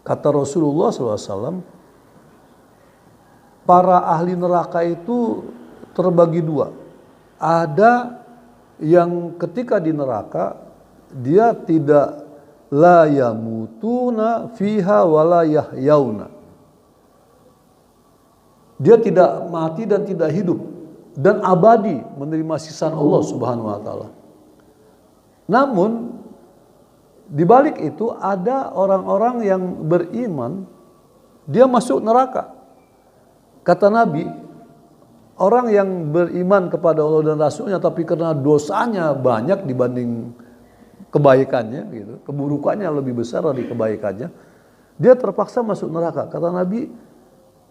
Kata Rasulullah SAW, para ahli neraka itu terbagi dua. Ada yang ketika di neraka, dia tidak la yamutuna fiha wala yahyauna. Dia tidak mati dan tidak hidup, dan abadi menerima siksaan Allah Subhanahu wa taala. Namun di balik itu ada orang-orang yang beriman, dia masuk neraka. Kata Nabi, orang yang beriman kepada Allah dan Rasulnya tapi karena dosanya banyak dibanding kebaikannya, gitu, keburukannya lebih besar dari kebaikannya, dia terpaksa masuk neraka. Kata Nabi,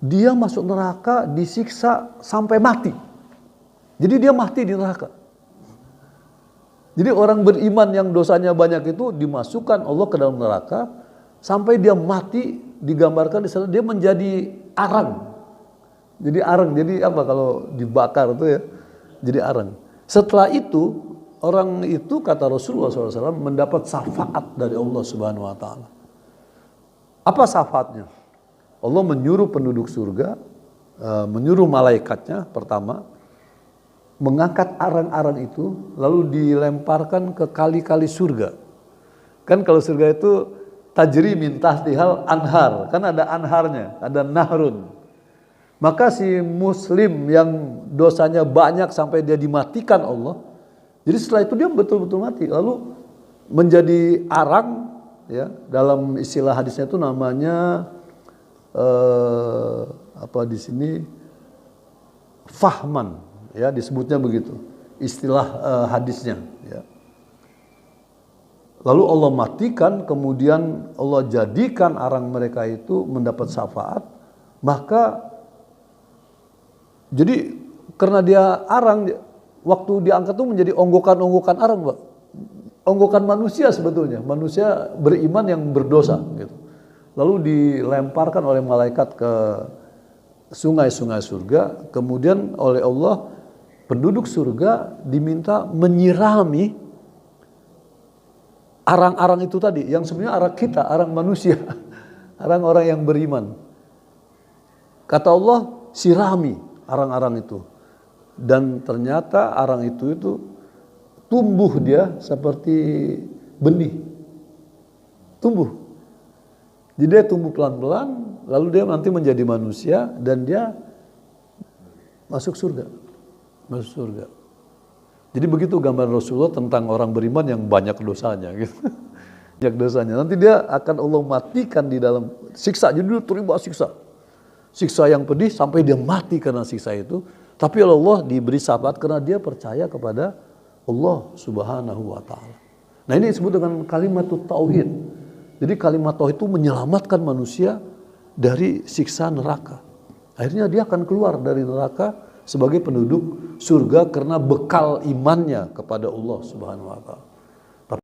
dia masuk neraka disiksa sampai mati. Jadi dia mati di neraka. Jadi orang beriman yang dosanya banyak itu dimasukkan Allah ke dalam neraka sampai dia mati, digambarkan di sana dia menjadi arang. Jadi arang, jadi apa kalau dibakar itu ya, jadi arang. Setelah itu orang itu kata Rasulullah SAW mendapat syafaat dari Allah Subhanahu Wa Taala. Apa syafaatnya? Allah menyuruh penduduk surga, menyuruh malaikatnya pertama mengangkat arang-arang itu lalu dilemparkan ke kali-kali surga. Kan kalau surga itu tajri min tahtihal anhar, kan ada anharnya, ada nahrun. Maka si muslim yang dosanya banyak sampai dia dimatikan Allah, jadi setelah itu dia betul-betul mati lalu menjadi arang, ya, dalam istilah hadisnya itu namanya apa di sini fahman, ya, disebutnya begitu istilah hadisnya, ya. Lalu Allah matikan, kemudian Allah jadikan arang mereka itu mendapat syafaat. Maka jadi karena dia arang, waktu diangkat itu menjadi onggokan-onggokan arang, Pak. Onggokan manusia sebetulnya, manusia beriman yang berdosa gitu. Lalu dilemparkan oleh malaikat ke sungai-sungai surga, kemudian oleh Allah penduduk surga diminta menyirami arang-arang itu tadi, yang sebenarnya arang kita, arang manusia, arang orang yang beriman. Kata Allah, sirami arang-arang itu. Dan ternyata arang itu tumbuh dia seperti benih. Tumbuh. Jadi dia tumbuh pelan-pelan, lalu dia nanti menjadi manusia dan dia masuk surga. Masuk surga. Jadi begitu gambar Rasulullah tentang orang beriman yang banyak dosanya gitu. Banyak dosanya. Nanti dia akan Allah matikan di dalam siksa. Jadi dia terima siksa. Siksa yang pedih sampai dia mati karena siksa itu. Tapi Allah diberi syafaat karena dia percaya kepada Allah Subhanahu wa taala. Nah, ini disebut dengan kalimat tauhid. Jadi kalimat tauhid itu menyelamatkan manusia dari siksa neraka. Akhirnya dia akan keluar dari neraka sebagai penduduk surga karena bekal imannya kepada Allah Subhanahu wa taala.